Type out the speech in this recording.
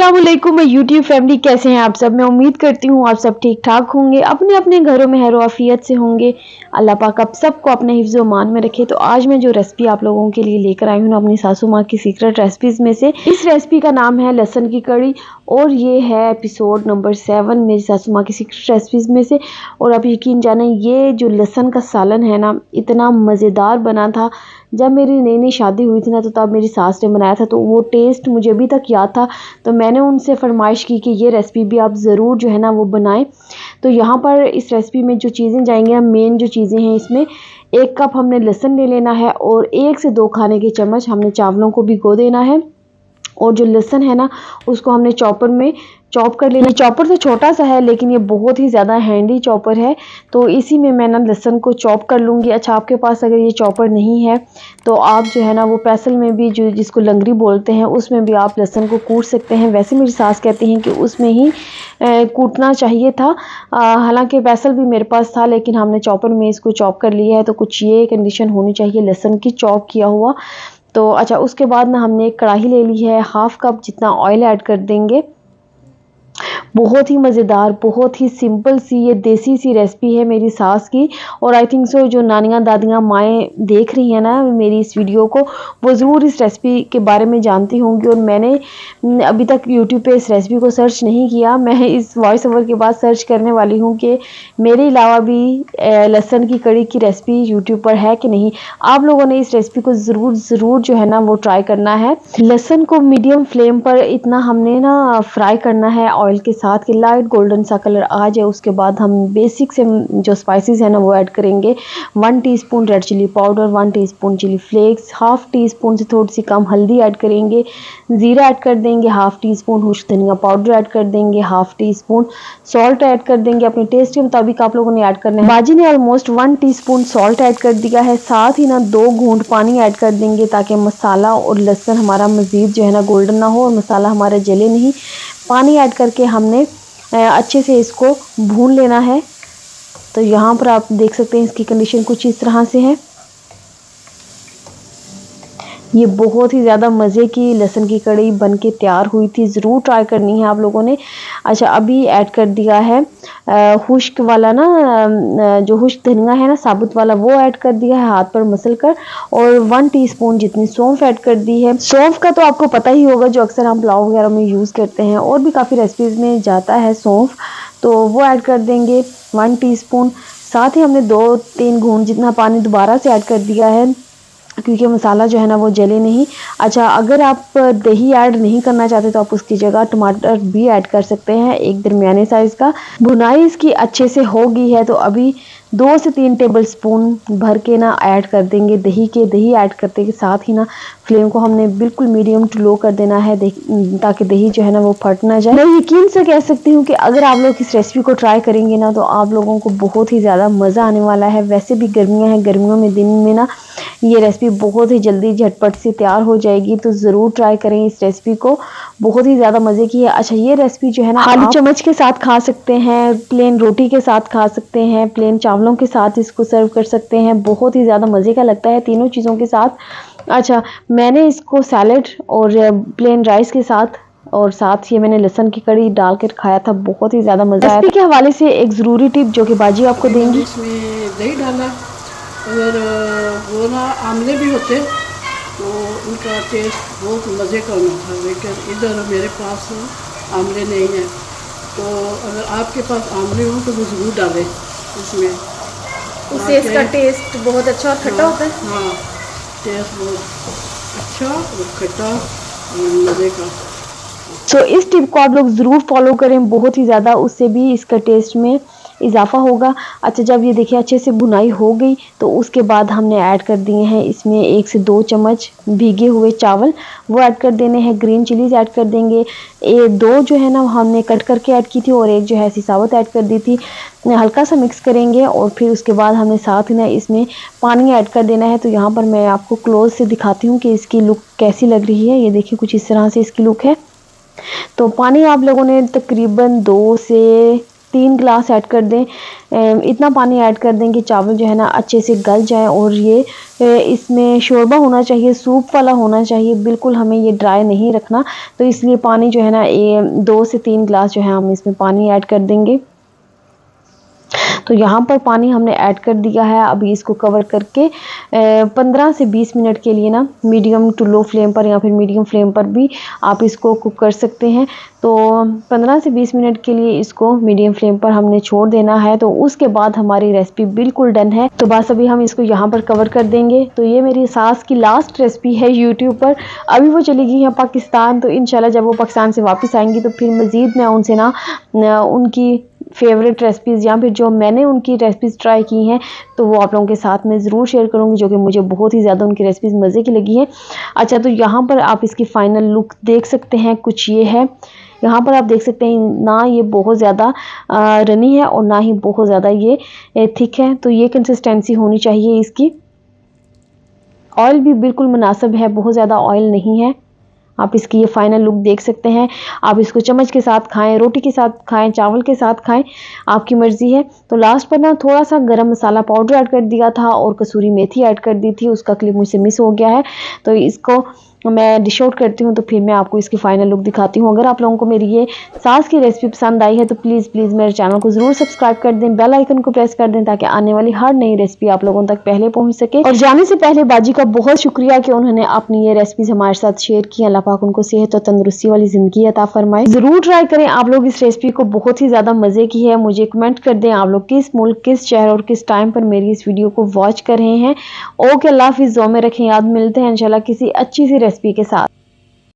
अस्सलामुअलैकुम YouTube family, कैसे हैं आप सब। मैं उम्मीद करती हूँ आप सब ठीक ठाक होंगे, अपने अपने घरों में खैर आफियत से होंगे। अल्लाह पाक आप सबको अपने हिफ्ज़ व मान में रखे। तो आज मैं जो रेसिपी आप लोगों के लिए लेकर आई हूँ अपनी सासू माँ की सीक्रेट रेसिपीज़ में से, इस रेसिपी का नाम है लहसुन की कड़ी और ये है एपिसोड नंबर 7 मेरी सासू माँ की सीक्रेट रेसिपीज़ में से। और आप यकीन जाने ये जो लहसुन का सालन है ना, इतना मज़ेदार बना था। जब मेरी नई नई शादी हुई थी ना, तो तब मेरी सास ने बनाया था, तो वो टेस्ट मुझे अभी तक याद था। तो मैंने उनसे फरमाइश की कि ये रेसिपी भी आप ज़रूर जो है ना वो बनाएं। तो यहाँ पर इस रेसिपी में जो चीज़ें जाएंगी ना, मेन जो चीज़ें हैं इसमें, 1 कप हमने लहसुन ले लेना है और 1 से 2 खाने के चम्मच हमने चावलों को भिगो देना है। और जो लहसुन है ना, उसको हमने चॉपर में चॉप कर लेना। चॉपर तो छोटा सा है लेकिन ये बहुत ही ज़्यादा हैंडी चॉपर है, तो इसी में मैं ना लहसुन को चॉप कर लूँगी। अच्छा, आपके पास अगर ये चॉपर नहीं है तो आप जो है ना वो पैसल में भी, जो जिसको लंगरी बोलते हैं, उसमें भी आप लहसुन को कूट सकते हैं। वैसे मेरी सास कहती हैं कि उसमें ही कूटना चाहिए था। हालांकि पैसल भी मेरे पास था, लेकिन हमने चॉपर में इसको चॉप कर लिया है। तो कुछ ये कंडीशन होनी चाहिए लहसुन की चॉप किया हुआ। तो अच्छा, उसके बाद ना हमने एक कढ़ाई ले ली है, 1/2 कप जितना ऑयल ऐड कर देंगे। बहुत ही मज़ेदार, बहुत ही सिंपल सी ये देसी सी रेसिपी है मेरी सास की। और आई थिंक सो जो नानियाँ दादियाँ माएँ देख रही हैं ना मेरी इस वीडियो को, वो ज़रूर इस रेसिपी के बारे में जानती होंगी। और मैंने अभी तक यूट्यूब पे इस रेसिपी को सर्च नहीं किया। मैं इस वॉइस ओवर के बाद सर्च करने वाली हूँ कि मेरे अलावा भी लहसुन की कड़ी की रेसिपी यूट्यूब पर है कि नहीं। आप लोगों ने इस रेसिपी को ज़रूर जो है ना वो ट्राई करना है। लहसुन को मीडियम फ्लेम पर इतना हमने ना फ्राई करना है ऑयल के साथ कि लाइट गोल्डन सा कलर आ जाए। उसके बाद हम बेसिक से जो स्पाइसेस है ना वो ऐड करेंगे। 1 teaspoon red chilli powder, 1 teaspoon chilli flakes, 1/2 teaspoon से थोड़ी सी कम हल्दी ऐड करेंगे, ज़ीरा ऐड कर देंगे, 1/2 टीस्पून खुश्क धनिया पाउडर ऐड कर देंगे, 1/2 टीस्पून सॉल्ट ऐड कर देंगे। अपने टेस्ट के मुताबिक आप लोगों ने ऐड करना है। बाजी ने ऑलमोस्ट 1 टीस्पून सॉल्ट ऐड कर दिया है। साथ ही ना 2 घूंट पानी ऐड कर देंगे ताकि मसाला और लहसुन हमारा मज़ीद जो है ना गोल्डन ना हो और मसाला हमारा जले नहीं। पानी ऐड करके हमने अच्छे से इसको भून लेना है। तो यहाँ पर आप देख सकते हैं इसकी कंडीशन कुछ इस तरह से है। ये बहुत ही ज़्यादा मज़े की लहसुन की कड़ी बन के तैयार हुई थी, ज़रूर ट्राई करनी है आप लोगों ने। अच्छा, अभी ऐड कर दिया है खुश्क वाला ना, जो खुश्क धनिया है ना साबुत वाला, वो ऐड कर दिया है हाथ पर मसल कर। और 1 टीस्पून जितनी सौंफ ऐड कर दी है। सौंफ का तो आपको पता ही होगा, जो अक्सर हम पुलाव वगैरह में यूज़ करते हैं, और भी काफ़ी रेसिपीज़ में जाता है सौंफ, तो वो ऐड कर देंगे 1 टीस्पून। साथ ही हमने 2-3 घूंट जितना पानी दोबारा से ऐड कर दिया है क्योंकि मसाला जो है ना वो जले नहीं। अच्छा, अगर आप दही ऐड नहीं करना चाहते तो आप उसकी जगह टमाटर भी ऐड कर सकते हैं, एक दरमियाने साइज़ का। भुनाई इसकी अच्छे से हो गई है, तो अभी 2 से 3 टेबल स्पून भर के ना ऐड कर देंगे दही के। दही ऐड करते के साथ ही ना फ्लेम को हमने बिल्कुल मीडियम टू लो कर देना है, ताकि दही जो है ना वो फट ना जाए। मैं यकीन से कह सकती हूँ कि अगर आप लोग इस रेसिपी को ट्राई करेंगे ना, तो आप लोगों को बहुत ही ज़्यादा मज़ा आने वाला है। वैसे भी गर्मियाँ हैं, गर्मियों में दिन में ना ये रेसिपी बहुत ही जल्दी झटपट से तैयार हो जाएगी, तो ज़रूर ट्राई करें इस रेसिपी को, बहुत ही ज़्यादा मज़े की है। अच्छा, ये रेसिपी जो है ना आलू चम्मच के साथ खा सकते हैं, प्लेन रोटी के साथ खा सकते हैं, प्लेन चावलों के साथ इसको सर्व कर सकते हैं। बहुत ही ज़्यादा मज़े का लगता है तीनों चीज़ों के साथ। अच्छा, मैंने इसको सैलड और प्लेन राइस के साथ, और साथ ये मैंने लहसुन की कड़ी डाल कर खाया था, बहुत ही ज़्यादा मज़ा आया। रेसिपी के हवाले से एक ज़रूरी टिप जो कि बाजी आपको देंगी, इसमें दही डाला। अगर वो ना आमले भी होते तो उनका टेस्ट बहुत मज़े का होना था, लेकिन इधर मेरे पास आमले नहीं हैं। तो अगर आपके पास आमले हो तो वो ज़रूर डालें इसमें, उससे इसका टेस्ट बहुत अच्छा और खट्टा होता है। हाँ, टेस्ट बहुत अच्छा और खट्टा और मज़े का। तो इस टिप को आप लोग ज़रूर फॉलो करें, बहुत ही ज़्यादा उससे भी इसका टेस्ट में इजाफा होगा। अच्छा, जब ये देखिए अच्छे से भुनाई हो गई, तो उसके बाद हमने ऐड कर दिए हैं इसमें 1 से 2 चम्मच भीगे हुए चावल, वो ऐड कर देने हैं। ग्रीन चिलीज़ ऐड कर देंगे, 2 जो है ना हमने कट करके ऐड की थी और 1 जो है ऐसी साबुत ऐड कर दी थी। हल्का सा मिक्स करेंगे और फिर उसके बाद हमने साथ ही ना इसमें पानी ऐड कर देना है। तो यहाँ पर मैं आपको क्लोज से दिखाती हूँ कि इसकी लुक कैसी लग रही है। ये देखिए कुछ इस तरह से इसकी लुक है। तो पानी आप लोगों ने तकरीबन 2 से 3 गिलास ऐड कर दें। इतना पानी ऐड कर दें कि चावल जो है ना अच्छे से गल जाए और ये इसमें शोरबा होना चाहिए, सूप वाला होना चाहिए, बिल्कुल हमें ये ड्राई नहीं रखना। तो इसलिए पानी जो है ना 2 से 3 गिलास जो है हम इसमें पानी ऐड कर देंगे। तो यहाँ पर पानी हमने ऐड कर दिया है। अभी इसको कवर करके 15 से 20 मिनट के लिए ना मीडियम टू लो फ्लेम पर या फिर मीडियम फ्लेम पर भी आप इसको कुक कर सकते हैं। तो 15 से 20 मिनट के लिए इसको मीडियम फ्लेम पर हमने छोड़ देना है। तो उसके बाद हमारी रेसिपी बिल्कुल डन है। तो बस अभी हम इसको यहाँ पर कवर कर देंगे। तो ये मेरी सास की लास्ट रेसिपी है यूट्यूब पर। अभी वो चली गई हैं पाकिस्तान, तो इंशाल्लाह जब वो पाकिस्तान से वापस आएंगी तो फिर मज़ीद मैं उनसे ना उनकी फेवरेट रेसिपीज़ या फिर जो मैंने उनकी रेसिपीज़ ट्राई की हैं तो वो आप लोगों के साथ में ज़रूर शेयर करूँगी, जो कि मुझे बहुत ही ज़्यादा उनकी रेसिपीज़ मज़े की लगी हैं। अच्छा, तो यहाँ पर आप इसकी फ़ाइनल लुक देख सकते हैं, कुछ ये है। यहाँ पर आप देख सकते हैं ना ये बहुत ज़्यादा रनी है और ना ही बहुत ज़्यादा ये थिक है। तो ये कंसिस्टेंसी होनी चाहिए इसकी। ऑयल भी बिल्कुल मुनासिब है, बहुत ज़्यादा ऑयल नहीं है। आप इसकी ये फाइनल लुक देख सकते हैं। आप इसको चम्मच के साथ खाएं, रोटी के साथ खाएं, चावल के साथ खाएं, आपकी मर्ज़ी है। तो लास्ट पर ना थोड़ा सा गरम मसाला पाउडर ऐड कर दिया था और कसूरी मेथी ऐड कर दी थी, उसका क्लिप मुझसे मिस हो गया है। तो इसको मैं डिश आउट करती हूँ तो फिर मैं आपको इसकी फाइनल लुक दिखाती हूँ। अगर आप लोगों को मेरी ये सास की रेसिपी पसंद आई है तो प्लीज़ मेरे चैनल को ज़रूर सब्सक्राइब कर दें, बेल आइकन को प्रेस कर दें ताकि आने वाली हर नई रेसिपी आप लोगों तक पहले पहुँच सके। और जाने से पहले बाजी का बहुत शुक्रिया कि उन्होंने अपनी ये रेसिपीज हमारे साथ शेयर की। अल्लाह पाक उनको सेहत और तंदुरुस्ती वाली ज़िंदगी अता फरमाए। ज़रूर ट्राई करें आप लोग इस रेसिपी को, बहुत ही ज़्यादा मज़े की है। मुझे कमेंट कर दें आप लोग किस मुल्क, किस शहर और किस टाइम पर मेरी इस वीडियो को वॉच कर रहे हैं। ओके, अल्लाह हाफिज़, दुआ में रखें, याद मिलते हैं इंशाल्लाह किसी अच्छी सी रेसिपी के साथ।